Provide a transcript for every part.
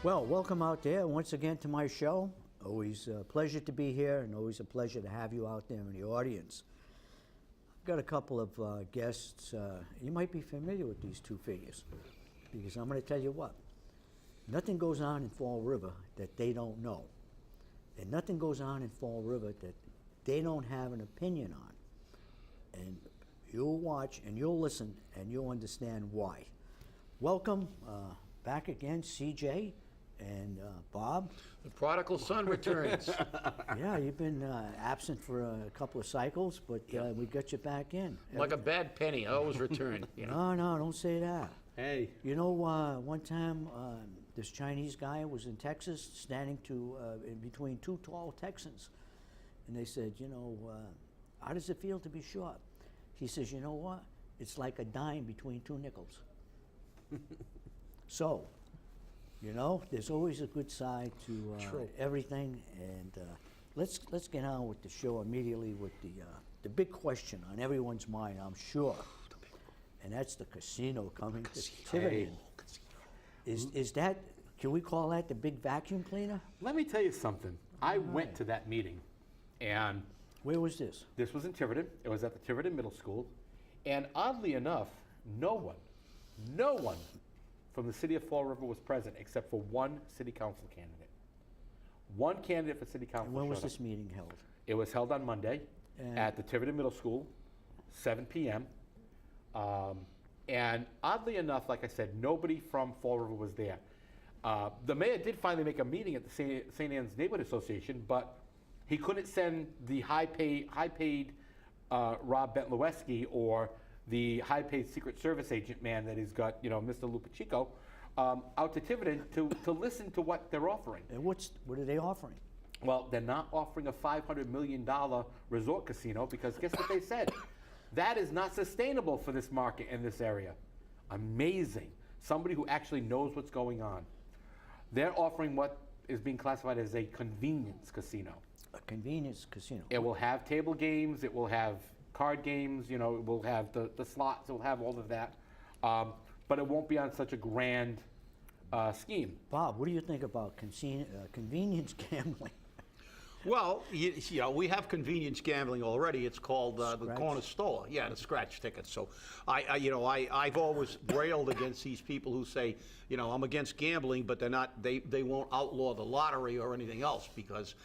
Well, welcome out there once again to my show. Always a pleasure to be here and always a pleasure to have you out there in the audience. I've got a couple of guests. You might be familiar with these two figures because I'm going to tell you what. Nothing goes on in Fall River that they don't know. And nothing goes on in Fall River that they don't have an opinion on. And you'll watch and you'll listen and you'll understand why. Welcome back again, CJ and Bob. The prodigal son returns. Yeah, you've been absent for a couple of cycles, but we got you back in. Like a bad penny, I always return. You No, know? no, don't say that. Hey. You know, one time this Chinese guy was in Texas standing in between two tall Texans. And they said, you know, how does it feel to be short? He says, you know what? It's like a dime between two nickels. So, you know, there's always a good side to everything. And let's get on with the show immediately with the big question on everyone's mind, I'm sure. And that's the casino coming to Tiverton. Is that, can we call that the big vacuum cleaner? Let me tell you something. I went to that meeting, and Where was this? this was in Tiverton. It was at the Tiverton Middle School. And oddly enough, no one from the city of Fall River was present except for one city council candidate. One candidate for city council. And when was showed up. this meeting held? It was held on Monday And- at the Tiverton Middle School, 7 p.m. And oddly enough, like I said, nobody from Fall River was there. The mayor did finally make a meeting at the St. Anne's Neighborhood Association, but he couldn't send the high-paid Rob Bentleweski or the high-paid Secret Service agent man that he's got, you know, Mr. Lupichico, out to Tiverton to listen to what they're offering. And what are they offering? Well, they're not offering a $500 million resort casino because guess what they said? That is not sustainable for this market in this area. Amazing. Somebody who actually knows what's going on. They're offering what is being classified as a convenience casino. A convenience casino. It will have table games, it will have card games, you know, it will have the slots, it will have all of that. But it won't be on such a grand scheme. Bob, what do you think about convenience gambling? Well, you know, we have convenience gambling already. It's called the Scratch? corner store. Yeah, the scratch tickets. So, I've always railed against these people who say, you know, I'm against gambling, but they're not. They won't outlaw the lottery or anything else because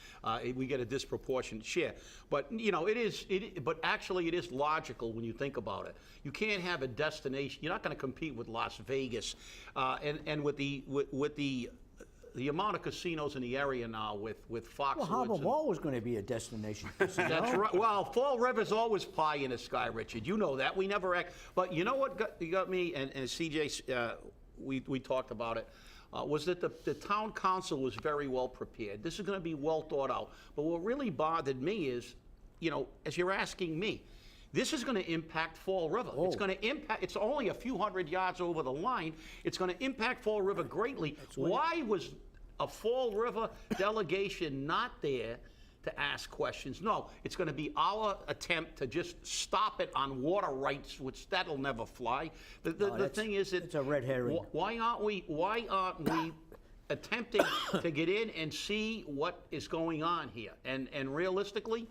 we get a disproportionate share. But you know, but actually, it is logical when you think about it. You can't have a destination. You're not going to compete with Las Vegas, and with the amount of casinos in the area now with Foxwoods. Well, Harbor Mall was going to be a destination casino. That's right. Well, Fall River's always pie in the sky, Richard. You know that. We never act. But you know what got me, and CJ, we talked about it, was that the town council was very well prepared. This is going to be well thought out. But what really bothered me is, you know, as you're asking me, this is going to impact Fall River. Oh. It's going to impact, it's only a few hundred yards over the line. It's going to impact Fall River greatly. Why was a Fall River delegation not there to ask questions? No, it's going to be our attempt to just stop it on water rights, which that'll never fly. The thing is that it's a red herring. Why aren't we attempting to get in and see what is going on here? And realistically,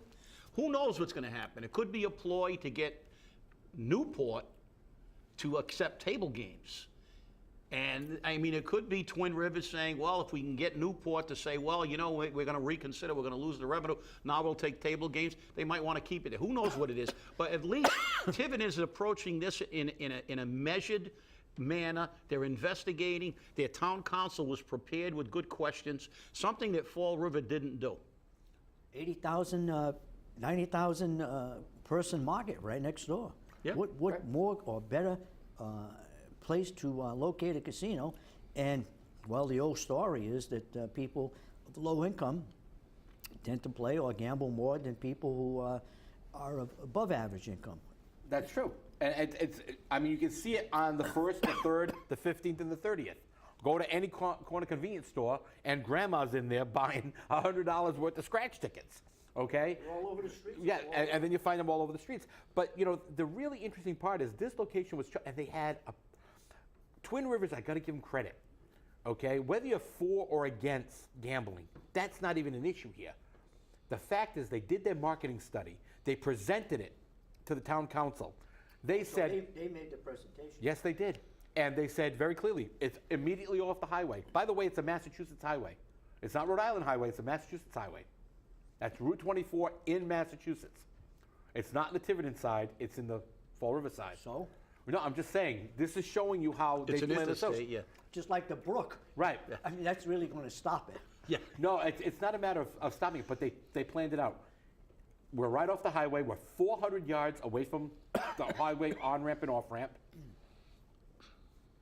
who knows what's going to happen? It could be a ploy to get Newport to accept table games. And, I mean, it could be Twin Rivers saying, well, if we can get Newport to say, well, you know, we're going to reconsider, we're going to lose the revenue, now we'll take table games, they might want to keep it there. Who knows what it is? But at least Tiverton is approaching this in a measured manner. They're investigating. Their town council was prepared with good questions, something that Fall River didn't do. 80,000, 90,000 person market right next door. Yeah, What more or better place to locate a casino? And, well, the old story is that people of low income tend to play or gamble more than people who are of above average income. That's true. And I mean, you can see it on the 1st, the 3rd, the 15th, and the 30th. Go to any corner convenience store, and grandma's in there buying $100 worth of scratch tickets. Okay? They're all over the streets. Yeah, and then you find them all over the streets. But, you know, the really interesting part is this location was, and they had Twin Rivers, I got to give them credit. okay? Whether you're for or against gambling, that's not even an issue here. The fact is they did their marketing study. They presented it to the town council. They So said, they made the presentation. yes, they did. And they said very clearly, it's immediately off the highway. By the way, it's a Massachusetts highway. It's not Rhode Island highway, it's a Massachusetts highway. That's Route 24 in Massachusetts. It's not in the Tiverton side, it's in the Fall River side. So, No, I'm just saying, this is showing you how It's they an plan this out. interstate, yeah. just like the brook. Right. I mean, that's really going to stop it. Yeah. No, it's not a matter of stopping it, but they planned it out. We're right off the highway. We're 400 yards away from the highway on-ramp and off-ramp.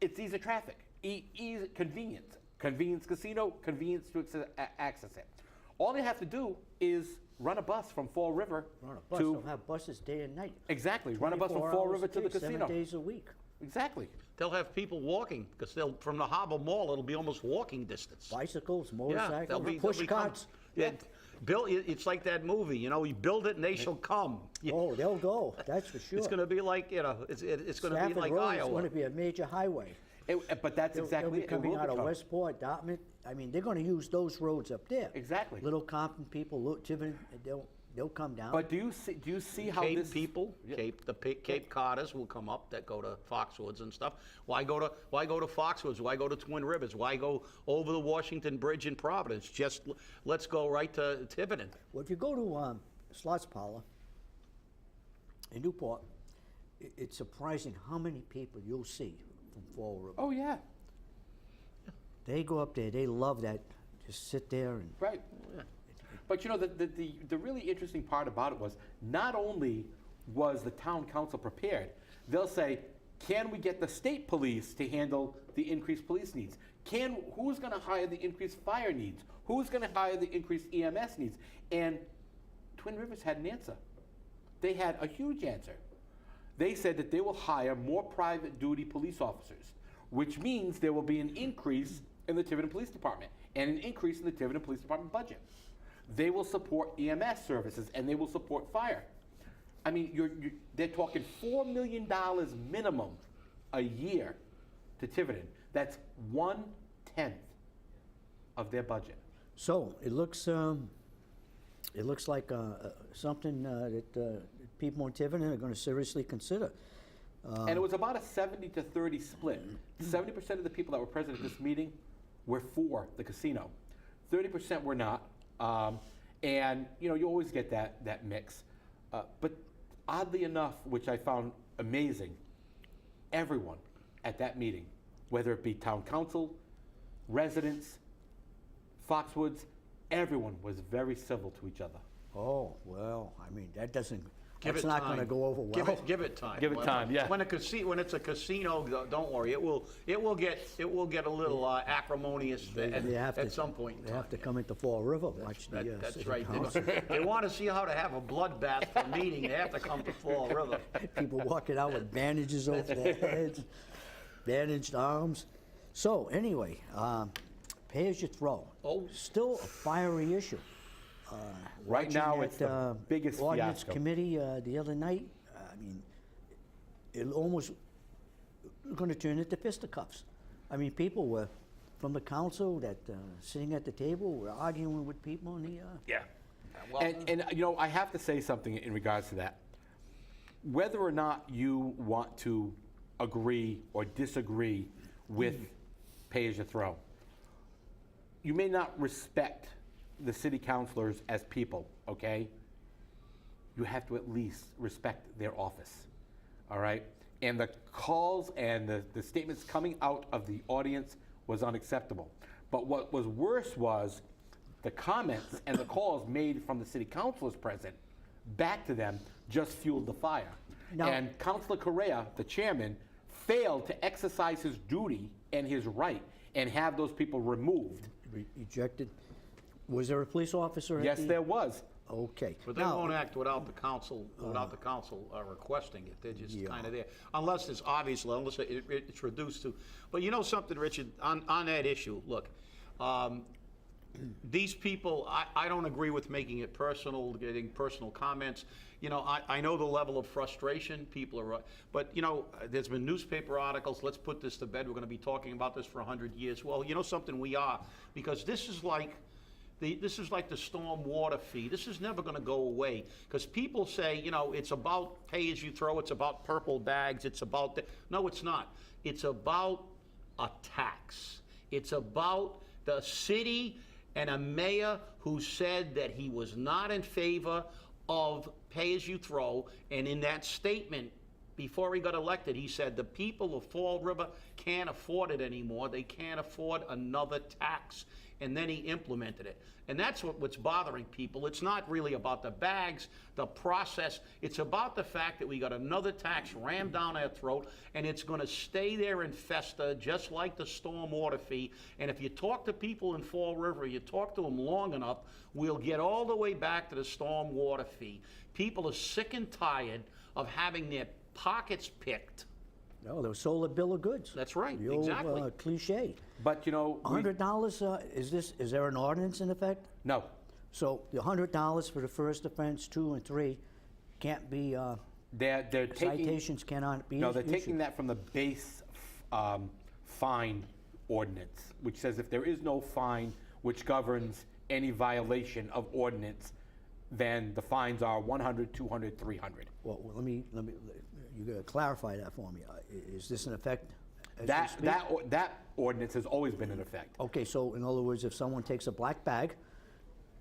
It's easy traffic, easy convenience. Convenience casino, convenience to access it. All they have to do is run a bus from Fall River Run a bus, to... they'll have buses day and night. Exactly, run a bus from 24 Fall hours River a to the day, casino. 7 days a week. Exactly. They'll have people walking, because they'll, from the Harbor Mall, it'll be almost walking distance. Bicycles, Yeah, motorcycles, they'll push be carts. Yeah, it's like that movie, you know, you build it and they shall come. Yeah. Oh, they'll go, that's for sure. It's gonna be like, you know, it's gonna be Stafford like Road is Iowa. going to be a major highway. But that's They'll exactly be it. It coming will out of become. Westport, Dartmouth. I mean, they're going to use those roads up there. Exactly. Little Compton people, Tiverton, they'll come down. But do you see how Cape this... people, Yeah. Cape Codders will come up that go to Foxwoods and stuff. Why go to Foxwoods? Why go to Twin Rivers? Why go over the Washington Bridge in Providence? Just let's go right to Tiverton. Well, if you go to Slots Parlor in Newport, it's surprising how many people you'll see from Fall River. Oh, yeah. They go up there, they love that, just sit there and... Right. But you know, the really interesting part about it was not only was the town council prepared, they'll say, can we get the state police to handle the increased police needs? Who's going to hire the increased fire needs? Who's going to hire the increased EMS needs? And Twin Rivers had an answer. They had a huge answer. They said that they will hire more private duty police officers, which means there will be an increase in the Tiverton Police Department and an increase in the Tiverton Police Department budget. They will support EMS services and they will support fire. I mean, they're talking $4 million minimum a year to Tiverton. That's 1/10 of their budget. So, it looks like something that people in Tiverton are going to seriously consider. And it was about a 70-30 split. 70% of the people that were present at this meeting were for the casino. 30% were not. And you know, you always get that mix. But oddly enough, which I found amazing, everyone at that meeting, whether it be town council, residents, Foxwoods, everyone was very civil to each other. Oh, well, I mean, that's Give not it going to time. go over well. Give it time. Give it time, yeah. When it's a casino, don't worry. It will get a little acrimonious They have at to- some point in They time. have to come into Fall River, watch the That's city right. council. They want to see how to have a bloodbath for a meeting. They have to come to Fall River. People walking out with bandages over their heads, bandaged arms. So anyway, pay as you throw. Oh. Still a fiery issue. Right Watching now, that, it's the biggest ordinance fiasco. committee the other night, I mean, it almost going to turn into fisticuffs. I mean, people were from the council that sitting at the table were arguing with people in the. Yeah. Well, And you know, I have to say something in regards to that. Whether or not you want to agree or disagree with pay as you throw, you may not respect the city councilors as people, okay? You have to at least respect their office, all right? And the calls and the statements coming out of the audience was unacceptable. But what was worse was the comments and the calls made from the city councilors present back to them just fueled the fire. Now- And Councilor Correa, the chairman, failed to exercise his duty and his right and have those people removed. Ejected. Was there a police officer at Yes, the? there was. Okay. But they Now, won't act without the council requesting it. They're just Yeah. kind of there. Unless it's reduced to. But you know something, Richard, on that issue, look, these people, I don't agree with making it personal, getting personal comments. You know, I know the level of frustration people are, but you know, there's been newspaper articles, let's put this to bed, we're gonna be talking about this for 100 years. Well, you know something, we are, because this is like the storm water fee. This is never gonna go away, because people say, you know, it's about pay as you throw, it's about purple bags, it's about, no, it's not. It's about a tax. It's about the city and a mayor who said that he was not in favor of pay-as-you-throw, and in that statement, before he got elected, he said the people of Fall River can't afford it anymore. They can't afford another tax. And then he implemented it. And that's what's bothering people. It's not really about the bags, the process. It's about the fact that we got another tax rammed down our throat, and it's going to stay there and fester just like the storm water fee. And if you talk to people in Fall River, you talk to them long enough, we'll get all the way back to the storm water fee. People are sick and tired of having their pockets picked. No, the solar bill of goods. That's right, The old exactly. cliche. But you know, $100, is there an ordinance in effect? no. So the $100 for the first offense, 2 and 3, can't be, They're taking, citations cannot be no, they're issued. taking that from the base fine ordinance, which says if there is no fine which governs any violation of ordinance, then the fines are 100, 200, 300. Well, let me, you gotta clarify that for me. Is this in effect as we That speak? that ordinance has always been in effect. Okay, so in other words, if someone takes a black bag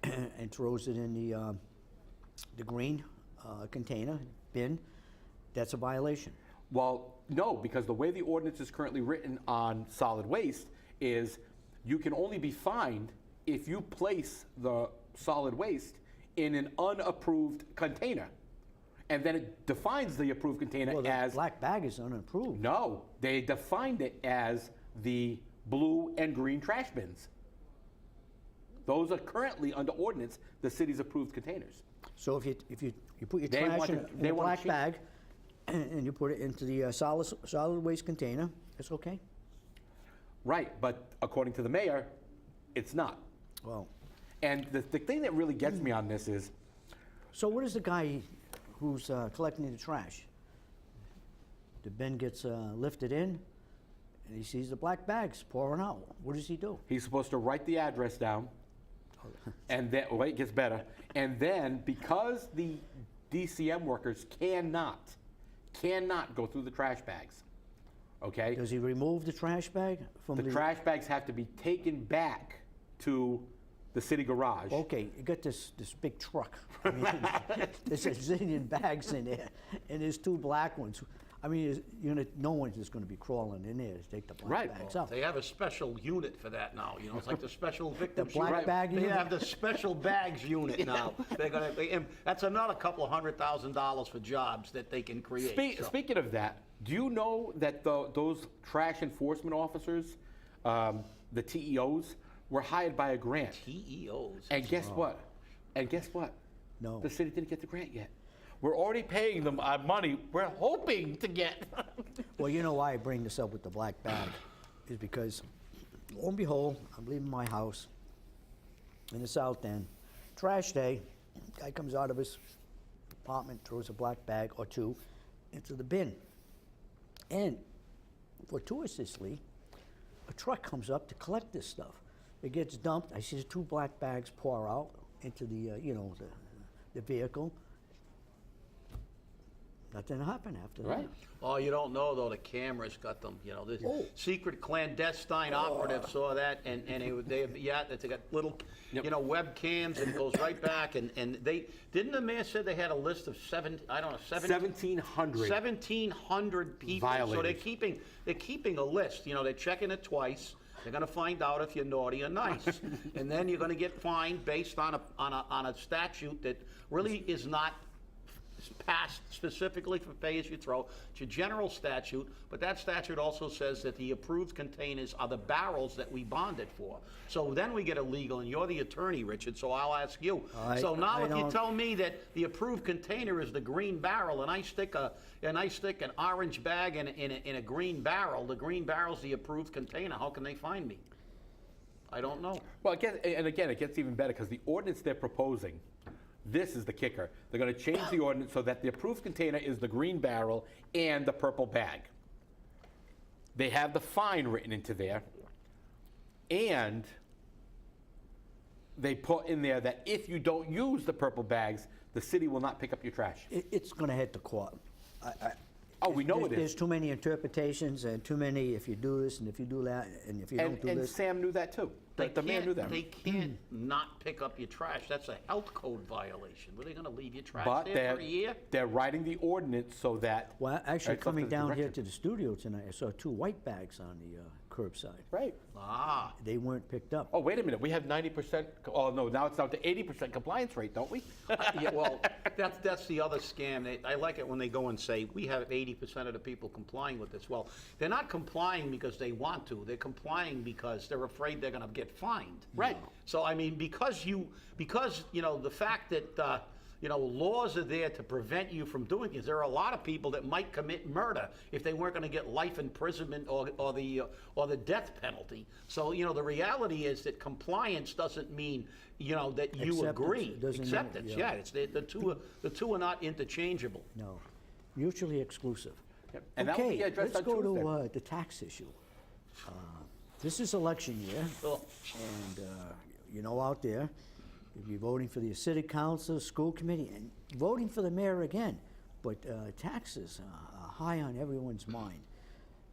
and throws it in the green container, bin, that's a violation. Well, no, because the way the ordinance is currently written on solid waste is you can only be fined if you place the solid waste in an unapproved container. And then it defines the approved container Well, the as, black bag is unapproved. no, they defined it as the blue and green trash bins. Those are currently under ordinance, the city's approved containers. So if you put your They trash want in to- in they a want black to bag and you put it into the solid waste container, it's okay? Right, but according to the mayor, it's not. Well, And the thing that really gets me on this is, so what is the guy who's collecting the trash? The bin gets lifted in, and he sees the black bags pouring out. What does he do? he's supposed to write the address down, and then, well, it gets better. And then, because the DCM workers cannot go through the trash bags, okay? Does he remove the trash bag from The trash bags have to be taken back to the city garage. Okay, you got this big truck. I mean, there's a zillion bags in there, and there's 2 black ones. I mean, no one's just going to be crawling in there to take the black Right. bags out. They have a special unit for that now, you know, it's like the special victims black unit. bag They unit? have the special bags unit now. That's another couple of $100,000 for jobs that they can create. so. Speaking of that, do you know that those trash enforcement officers, the TEOs, were hired by a grant? TEOs. And guess what? No. The city didn't get the grant yet. We're already paying them money we're hoping to get. Well, you know why I bring this up with the black bag is because, lo and behold, I'm leaving my house in the South End. Trash day, guy comes out of his apartment, throws a black bag or 2 into the bin. And fortuitously, a truck comes up to collect this stuff. It gets dumped. I see the 2 black bags pour out into the, the vehicle. Nothing happened after that. Right. Oh, you don't know though, the cameras got them, you know, the Oh. secret clandestine operatives saw that, and they got little, Yep. you know, webcams, and it goes right back, and didn't the mayor said they had a list of 1,700. 1,700 people. So Violators. they're keeping a list, you know, they're checking it twice. They're gonna find out if you're naughty or nice. And then you're gonna get fined based on a statute that really is not passed specifically for pay-as-you-throw. It's a general statute, but that statute also says that the approved containers are the barrels that we bonded for. So then we get illegal, and you're the attorney, Richard, so I'll ask you. So now if you don't- tell me that the approved container is the green barrel, and I stick an orange bag in a green barrel, the green barrel's the approved container, how can they find me? I don't know. Well, it gets even better because the ordinance they're proposing, this is the kicker. They're going to change the ordinance so that the approved container is the green barrel and the purple bag. They have the fine written into there, and they put in there that if you don't use the purple bags, the city will not pick up your trash. It's going to head to court. Oh, we know it There's is. too many interpretations and too many if you do this and if you do that and if you don't do And this. Sam knew that too. The man knew that. They can't not pick up your trash. That's a health code violation. Were they gonna leave your trash But there for a year? they're writing the ordinance so that. Well, actually, It's up coming to the down here director. to the studio tonight, I saw 2 white bags on the curbside. Right. Ah, They weren't picked up. Oh, wait a minute. We have 90%. Oh, no, now it's down to 80% compliance rate, don't we? yeah, well, that's the other scam. I like it when they go and say, we have 80% of the people complying with this. Well, they're not complying because they want to. They're complying because they're afraid they're gonna get fined. Right. So, I mean, because the fact that, laws are there to prevent you from doing things. There are a lot of people that might commit murder if they weren't going to get life imprisonment or the death penalty. So, the reality is that compliance doesn't mean, that you Acceptance. agree. It doesn't mean- Acceptance, yeah. yeah. It's the two are not interchangeable. No, mutually exclusive. Yep. And that will Okay, be addressed let's on go Tuesday. to the tax issue. This is election year, Oh. and out there, if you're voting for the city council, school committee, and voting for the mayor again, but taxes are high on everyone's mind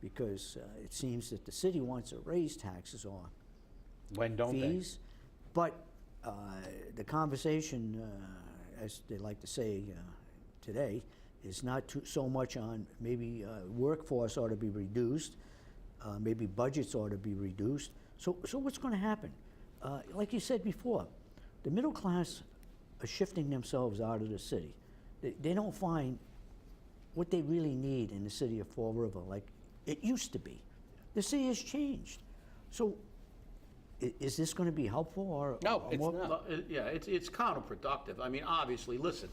because it seems that the city wants to raise taxes or When don't fees, but the conversation, as they like to say today, is not so much on maybe workforce ought to be reduced, maybe budgets ought to be reduced. So what's going to happen? Like you said before, the middle class are shifting themselves out of the city. They don't find what they really need in the city of Fall River like it used to be. The city has changed. So is this going to be helpful or? No, or it's more- not. Yeah, it's counterproductive. I mean, obviously, listen,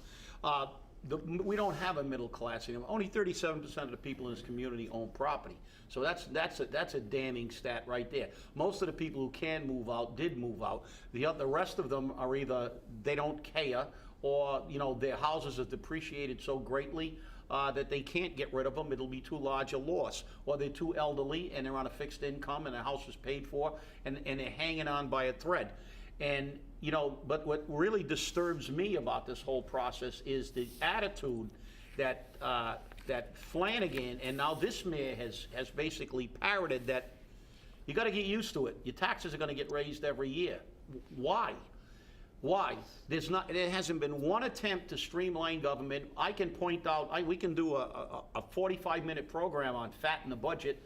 we don't have a middle class anymore. Only 37% of the people in this community own property. So that's a damning stat right there. Most of the people who can move out did move out. The rest of them are either they don't care or their houses are depreciated so greatly that they can't get rid of them. It'll be too large a loss, or they're too elderly and they're on a fixed income and the house is paid for and they're hanging on by a thread. And but what really disturbs me about this whole process is the attitude that that Flanagan and now this mayor has basically parroted that you got to get used to it. Your taxes are going to get raised every year. Why? Why? There hasn't been one attempt to streamline government. I can point out, we can do a 45-minute program on fatten the budget.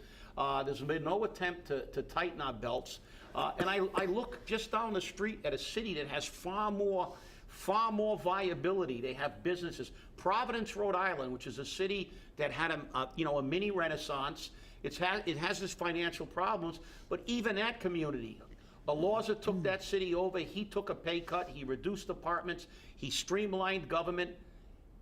There's been no attempt to tighten our belts. And I look just down the street at a city that has far more viability. They have businesses. Providence, Rhode Island, which is a city that had a mini renaissance. It has its financial problems, but even that community, Alorza took that city over. He took a pay cut. He reduced apartments. He streamlined government.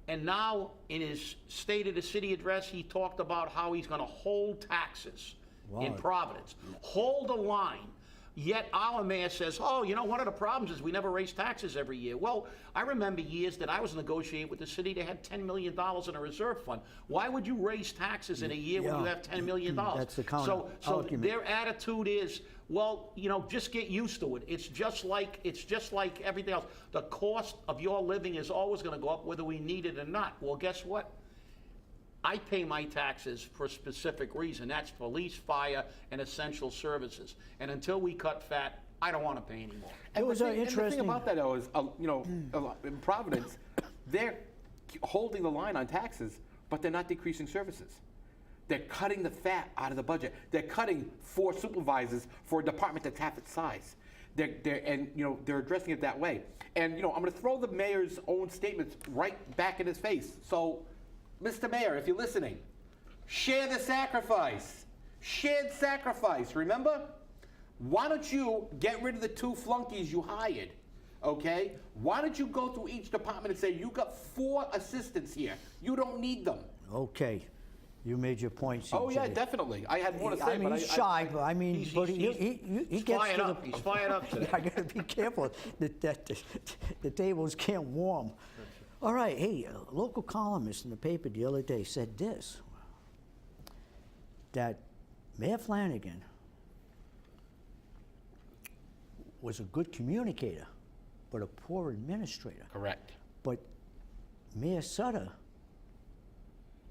And now, in his State of the City address, he talked about how he's going to hold taxes in Wow. Providence. Hold the line. Yet our mayor says, one of the problems is we never raise taxes every year. Well, I remember years that I was negotiating with the city. They had $10 million in a reserve fund. Why would you raise taxes in a year when you Yeah. have $10 million? That's the counter So argument. their attitude is, well, just get used to it. It's just like everything else. The cost of your living is always going to go up whether we need it or not. Well, guess what? I pay my taxes for a specific reason. That's police, fire, and essential services. And until we cut fat, I don't want to pay anymore. It was And the interesting. thing about that, though, is, in Providence, they're holding the line on taxes, but they're not decreasing services. They're cutting the fat out of the budget. They're cutting 4 supervisors for a department that's half its size. They're addressing it that way. And, I'm going to throw the mayor's own statements right back in his face. So, Mr. Mayor, if you're listening, share the sacrifice. Shared sacrifice, remember? Why don't you get rid of the 2 flunkies you hired, okay? Why don't you go through each department and say, you got 4 assistants here. You don't need them. Okay. You made your point, CJ. Oh, yeah, definitely. I had more to say, I mean, but he's shy, but I mean, but he He's gets fired to up. the... He's fired up today. I gotta be careful that the tables can't warm. All right, hey, a local columnist in the paper the other day said this, that Mayor Flanagan was a good communicator, but a poor administrator. Correct. But Mayor Sutter,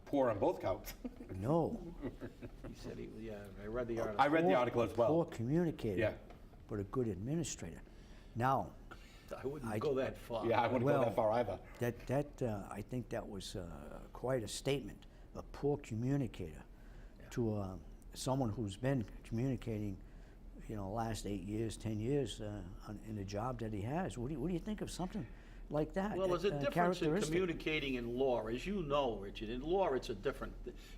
Poor on both counts. no. He said yeah, I read the article. I read the article as well. Poor communicator, Yeah. but a good administrator. Now, I wouldn't go that far. Yeah, I wouldn't go that far either. I think that was quite a statement, a poor communicator to someone who's been communicating, last 8 years, 10 years in the job that he has. What do you think of something like that? Well, there's a difference in characteristic? communicating in law, as you know, Richard. In law, it's a different,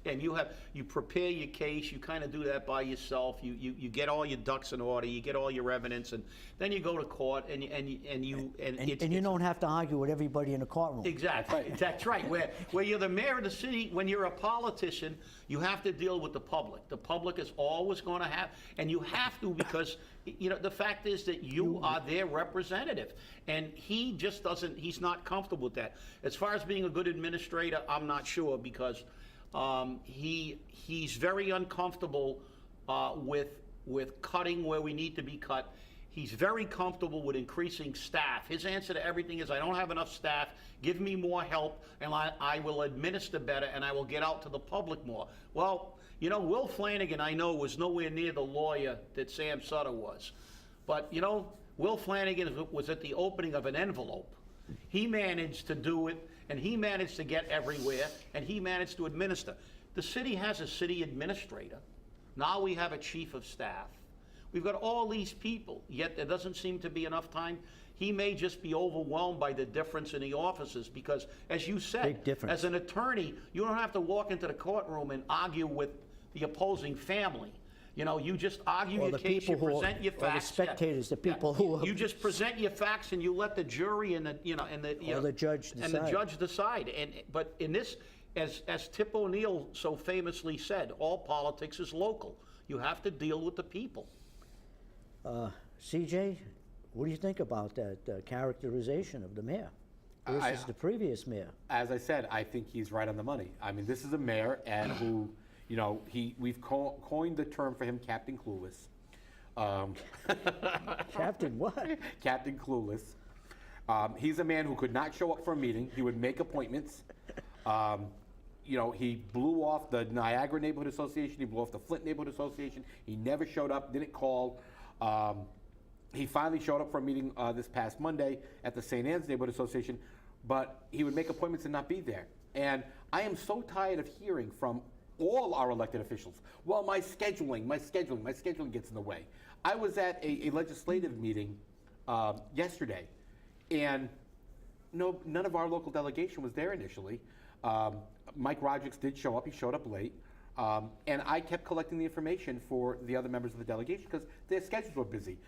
and you prepare your case, you kind of do that by yourself. You get all your ducks in order, you get all your evidence, and then you go to court, and you don't have to argue with everybody in the courtroom. Exactly. That's right. Where you're the mayor of the city, when you're a politician, you have to deal with the public. The public is always going to have, and you have to because, the fact is that you are their representative. And he just doesn't, he's not comfortable with that. As far as being a good administrator, I'm not sure because he's very uncomfortable with cutting where we need to be cut. He's very comfortable with increasing staff. His answer to everything is, I don't have enough staff, give me more help, and I will administer better, and I will get out to the public more. Well, Will Flanagan, I know, was nowhere near the lawyer that Sam Sutter was. But, Will Flanagan was at the opening of an envelope. He managed to do it, and he managed to get everywhere, and he managed to administer. The city has a city administrator. Now we have a chief of staff. We've got all these people, yet there doesn't seem to be enough time. He may just be overwhelmed by the difference in the offices because, as you said, Big difference. as an attorney, you don't have to walk into the courtroom and argue with the opposing family. You just argue Or your the case, you people who are- present your or the facts. spectators, the people who are- You just present your facts and you let the jury and the judge and the decide. judge decide. But in this, as Tip O'Neill so famously said, all politics is local. You have to deal with the people. CJ, what do you think about that characterization of the mayor versus the previous mayor? As I said, I think he's right on the money. I mean, this is a mayor and who, we've coined the term for him, Captain Clueless. Captain what? Captain Clueless. He's a man who could not show up for a meeting. He would make appointments. He blew off the Niagara Neighborhood Association. He blew off the Flint Neighborhood Association. He never showed up, didn't call. He finally showed up for a meeting this past Monday at the St. Anne's Neighborhood Association, but he would make appointments and not be there. And I am so tired of hearing from all our elected officials, well, my scheduling gets in the way. I was at a legislative meeting yesterday, and none of our local delegation was there initially. Mike Rodriguez did show up. He showed up late. And I kept collecting the information for the other members of the delegation because their schedules were busy.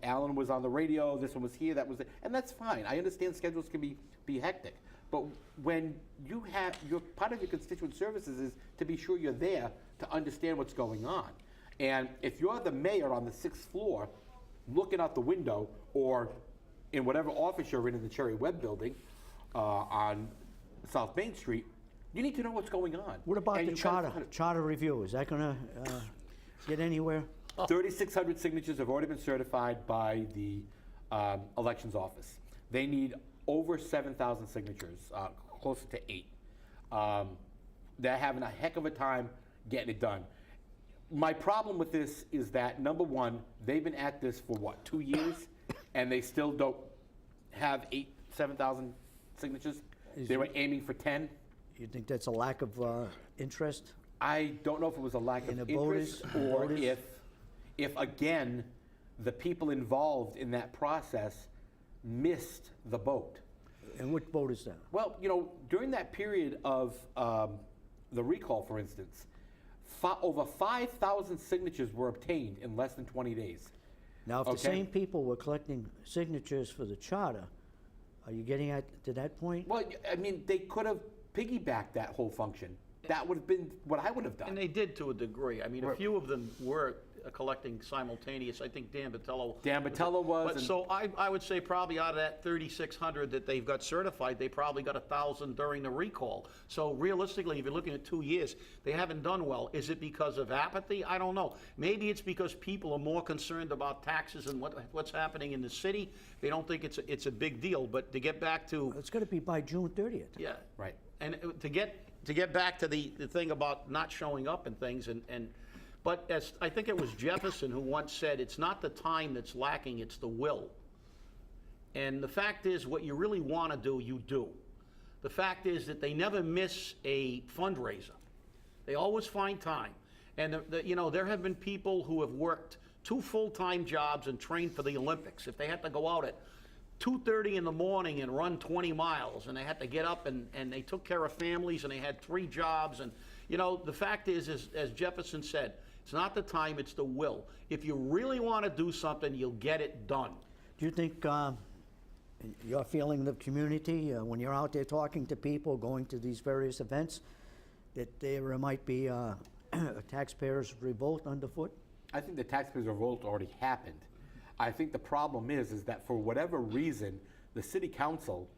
Alan was on the radio, this one was here, that was it, and that's fine. I understand schedules can be hectic. But when you have, part of your constituent services is to be sure you're there to understand what's going on. And if you're the mayor on the 6th floor looking out the window or in whatever office you're in the Cherry Webb building on South Main Street, you need to know what's going on. What about And the you've got charter review? Is that going to get anywhere? 3,600 signatures have already been certified by the elections office. They need over 7,000 signatures, closer to 8. They're having a heck of a time getting it done. My problem with this is that, number one, they've been at this for 2 years, and they still don't have 7,000 signatures. They were aiming for 10. You think that's a lack of interest? I don't know if it was a lack In of the interest or voters? if again, the people involved in that process missed the boat. And what vote is that? Well, during that period of the recall, for instance, over 5,000 signatures were obtained in less than 20 days. Now, if the Okay. same people were collecting signatures for the charter, are you getting to that point? Well, I mean, they could have piggybacked that whole function That would have been what I would have And done. they did to a degree. I mean, a Right. few of them were collecting simultaneous. I think Dan Botello. Dan Botello was, But and- so I would say probably out of that 3,600 that they've got certified, they probably got 1,000 during the recall. So realistically, if you're looking at 2 years, they haven't done well. Is it because of apathy? I don't know. Maybe it's because people are more concerned about taxes and what's happening in the city. They don't think it's a big deal. But to get back to, It's got to be by June 30th. yeah. Right. And to get back to the thing about not showing up and things, but as I think it was Jefferson who once said, it's not the time that's lacking, it's the will. And the fact is, what you really want to do, you do. The fact is that they never miss a fundraiser. They always find time. And there have been people who have worked 2 full-time jobs and trained for the Olympics. If they had to go out at 2:30 in the morning and run 20 miles, and they had to get up and they took care of families, and they had 3 jobs, and the fact is, as Jefferson said, it's not the time, it's the will. If you really want to do something, you'll get it done. Do you think your feeling of the community, when you're out there talking to people, going to these various events, that there might be a taxpayers' revolt underfoot? I think the taxpayers' revolt already happened. I think the problem is that for whatever reason, the city council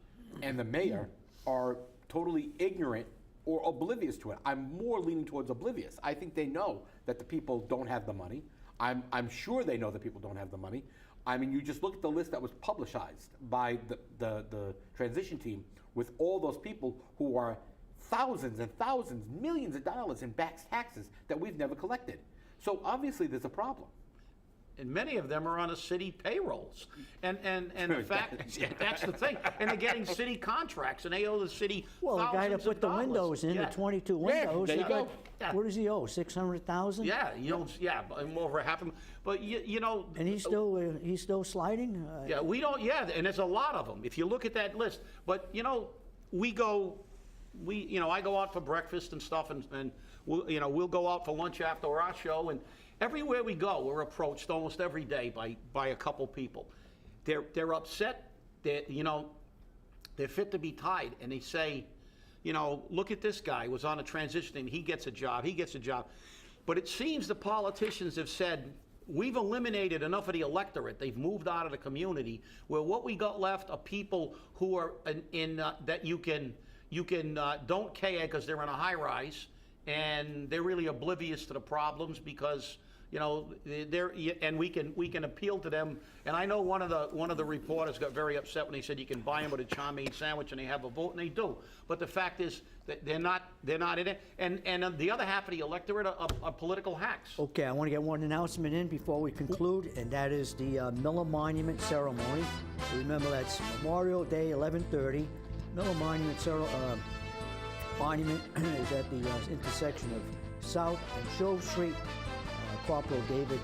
and the mayor are totally ignorant or oblivious to it. I'm more leaning towards oblivious. I think they know that the people don't have the money. I'm sure they know that people don't have the money. I mean, you just look at the list that was publicized by the transition team with all those people who are thousands and thousands, millions of dollars in back taxes that we've never collected. So obviously there's a problem. And many of them are on a city payrolls. And the fact, that's the thing. And they're getting city contracts, and they owe the city Well, the guy that thousands of put the dollars. windows in, the Yeah. 22 Yeah, windows, there he you got, go. Yeah. what does he owe, 600,000? Yeah, and over half of them. But And he's still sliding? yeah, and there's a lot of them. If you look at that list, but I go out for breakfast and stuff, and we'll go out for lunch after our show, and everywhere we go, we're approached almost every day by a couple people. They're upset. They're fit to be tied, and they say, look at this guy, was on a transition team. He gets a job. But it seems the politicians have said, we've eliminated enough of the electorate. They've moved out of the community, where what we got left are people who are that you can don't care because they're in a high rise, and they're really oblivious to the problems because and we can appeal to them. And I know one of the reporters got very upset when he said you can buy them with a chow mein sandwich and they have a vote, and they do. But the fact is that they're not in it. And the other half of the electorate are political hacks. Okay, I want to get one announcement in before we conclude, and that is the Miller Monument Ceremony. Remember, that's Memorial Day, 11:30. Miller Monument Monument is at the intersection of South and Shove Street. Corporal David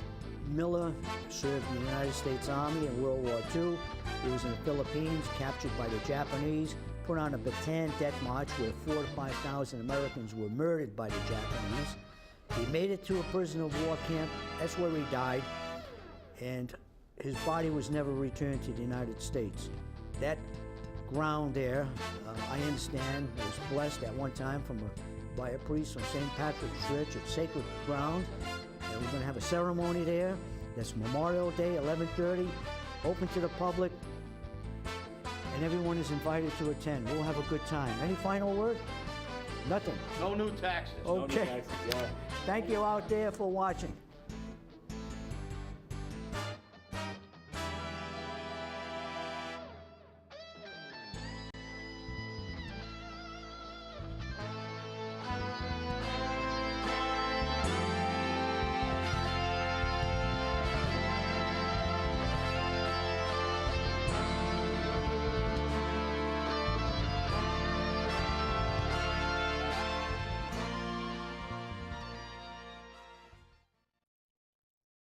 Miller served in the United States Army in World War II. He was in the Philippines, captured by the Japanese, put on a Bataan death march where 4,000 to 5,000 Americans were murdered by the Japanese. He made it to a prisoner of war camp. That's where he died. And his body was never returned to the United States. That ground there, I understand, was blessed at one time by a priest from St. Patrick's Church. It's sacred ground. And we're going to have a ceremony there. That's Memorial Day, 11:30, open to the public, and everyone is invited to attend. We'll have a good time. Any final word? Nothing. No new taxes. Okay. Thank you out there for watching.